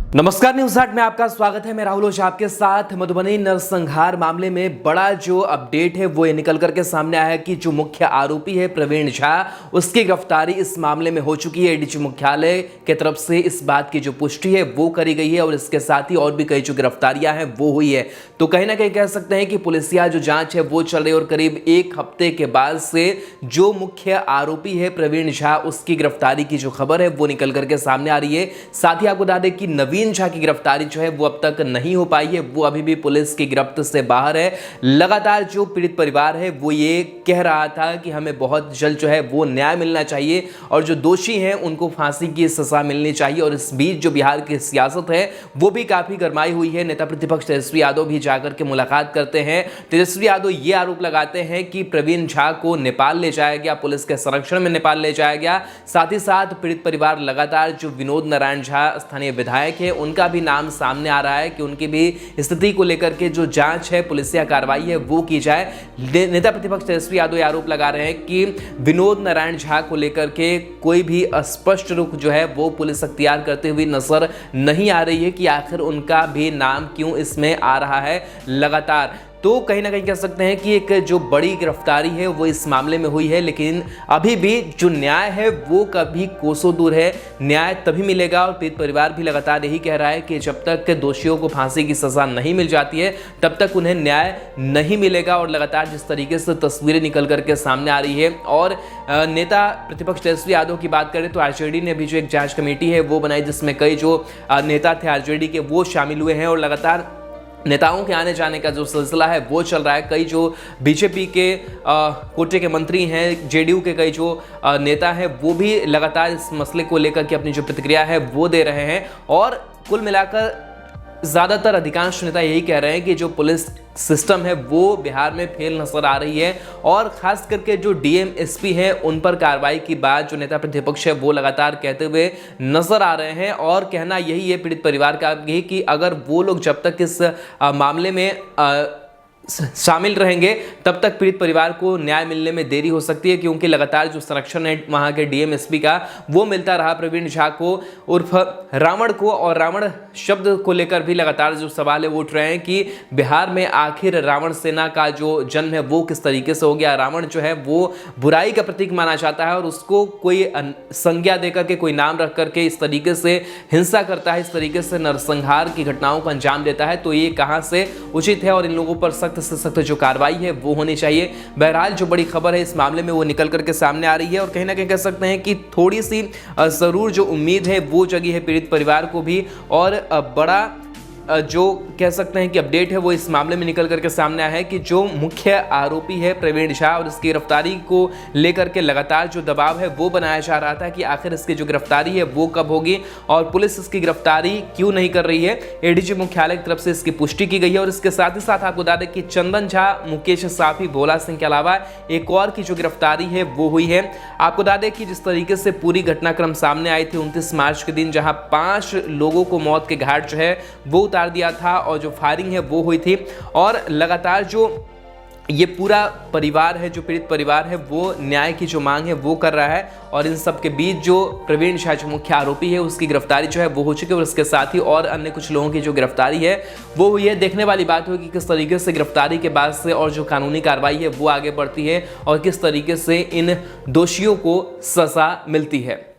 नमस्कार, न्यूज 8 में आपका स्वागत है। मैं राहुल ओझा आपके साथ। मधुबनी नरसंहार मामले में बड़ा जो अपडेट है वो ये निकल करके सामने आया है कि जो मुख्य आरोपी है प्रवीण झा, उसकी गिरफ्तारी इस मामले में हो चुकी है। एडीजी मुख्यालय की तरफ से इस बात की जो पुष्टि है वो करी गई है और इसके साथ ही और भी कई जो गिरफ्तारियां हैं वो हुई है। तो कहीं ना कहीं कह सकते हैं कि पुलिसिया जो जांच है वो चल रही है और करीब एक हफ्ते के बाद से जो मुख्य आरोपी है प्रवीण झा, उसकी गिरफ्तारी की जो खबर है वो निकल करके सामने आ रही है। साथ ही आपको बता दें कि नवीन झा की गिरफ्तारी जो है वो अब तक नहीं हो पाई है, वो अभी भी पुलिस की गिरफ्त से बाहर है। लगातार जो पीड़ित परिवार है वो ये कह रहा था कि हमें बहुत जल्द जो है वो न्याय मिलना चाहिए और जो दोषी हैं उनको फांसी की सजा मिलनी चाहिए। और इस बीच जो बिहार की सियासत है वो भी काफी गरमाई हुई है। नेता प्रतिपक्ष तेजस्वी यादव भी जाकर के मुलाकात करते हैं। तेजस्वी यादव ये आरोप लगाते हैं कि प्रवीण झा को नेपाल ले जाया गया, पुलिस के संरक्षण में नेपाल ले जाया गया। साथ ही साथ पीड़ित परिवार लगातार जो विनोद नारायण झा स्थानीय विधायक है उनका भी नाम सामने आ रहा है कि उनकी भी स्थिति को लेकर के जो जांच है, पुलिसिया कार्रवाई है वो की जाए। नेता प्रतिपक्ष तेजस्वी यादव आरोप लगा रहे हैं कि विनोद नारायण झा को लेकर के कोई भी स्पष्ट रुख जो है वो पुलिस अख्तियार करते हुए नजर नहीं आ रही है कि आखिर उनका भी नाम क्यों इसमें आ रहा है लगातार। तो कहीं ना कहीं कह सकते हैं कि एक जो बड़ी गिरफ्तारी है वो इस मामले में हुई है, लेकिन अभी भी जो न्याय है वो कभी कोसों दूर है। न्याय तभी मिलेगा और पीड़ित परिवार भी लगातार यही कह रहा है कि जब तक दोषियों को फांसी की सजा नहीं मिल जाती है तब तक उन्हें न्याय नहीं मिलेगा। और लगातार जिस तरीके से तस्वीरें निकल करके सामने आ रही है और नेता प्रतिपक्ष तेजस्वी यादव की बात करें तो आरजेडी ने भी जो एक जांच कमेटी है वो बनाई, जिसमें कई जो नेता थे आरजेडी के वो शामिल हुए हैं और लगातार नेताओं के आने जाने का जो सिलसिला है वो चल रहा है। कई जो बीजेपी के कोटे के मंत्री हैं, जेडीयू के कई जो नेता हैं वो भी लगातार इस मसले को लेकर के अपनी जो प्रतिक्रिया है वो दे रहे हैं। और कुल मिलाकर ज़्यादातर अधिकांश नेता यही कह रहे हैं कि जो पुलिस सिस्टम है वो बिहार में फेल नजर आ रही है और खास करके जो डीएम एसपी हैं उन पर कार्रवाई की बात जो नेता प्रतिपक्ष है वो लगातार कहते हुए नजर आ रहे हैं। और कहना यही है पीड़ित परिवार का भी कि अगर वो लोग जब तक इस मामले में शामिल रहेंगे तब तक पीड़ित परिवार को न्याय मिलने में देरी हो सकती है, क्योंकि लगातार जो संरक्षण है वहां के डीएम एसपी का वो मिलता रहा प्रवीण झा को उर्फ रावण को। और रावण शब्द को लेकर भी लगातार जो सवाल है वो उठ रहे हैं कि बिहार में आखिर रावण सेना का जो जन्म है वो किस तरीके से हो गया। रावण जो है वो बुराई का प्रतीक माना जाता है और उसको कोई संज्ञा देकर के, कोई नाम रख करके इस तरीके से हिंसा करता है, इस तरीके से नरसंहार की घटनाओं को अंजाम देता है, तो ये कहां से उचित है और इन लोगों पर सख्त से सख्त जो कार्रवाई है वो होनी चाहिए। बहरहाल जो बड़ी खबर है इस मामले में वो निकल करके सामने आ रही है और कहीं ना कहीं कह सकते हैं कि थोड़ी सी जरूर जो उम्मीद है वो जगी है पीड़ित परिवार को भी। और बड़ा जो कह सकते हैं कि अपडेट है वो इस मामले में निकल करके सामने आया है कि जो मुख्य आरोपी है प्रवीण झा और इसकी गिरफ्तारी को लेकर के लगातार जो दबाव है वो बनाया जा रहा था कि आखिर इसकी जो गिरफ्तारी है वो कब होगी और पुलिस इसकी गिरफ्तारी क्यों नहीं कर रही है। एडीजी मुख्यालय की तरफ से इसकी पुष्टि की गई है और इसके साथ ही साथ आपको बता दें कि चंदन झा, मुकेश साफी, भोला सिंह के अलावा एक और की जो गिरफ्तारी है वो हुई है। आपको बता दें कि जिस तरीके से पूरी घटनाक्रम सामने आई थी 29 मार्च के दिन, जहां 5 लोगों को मौत के घाट जो है वो उतार दिया था और जो फायरिंग है वो हुई थी। और लगातार जो ये पूरा परिवार है, जो पीड़ित परिवार है, वो न्याय की जो मांग है वो कर रहा है। और इन सब के बीच जो प्रवीण झा जो मुख्य आरोपी है उसकी गिरफ्तारी जो है वो हो चुकी है और इसके साथ ही और अन्य कुछ लोगों की जो गिरफ्तारी है वो हुई है। देखने वाली बात होगी कि किस तरीके से गिरफ्तारी के बाद से और जो कानूनी कार्रवाई है वो आगे बढ़ती है और किस तरीके से इन दोषियों को सजा मिलती है।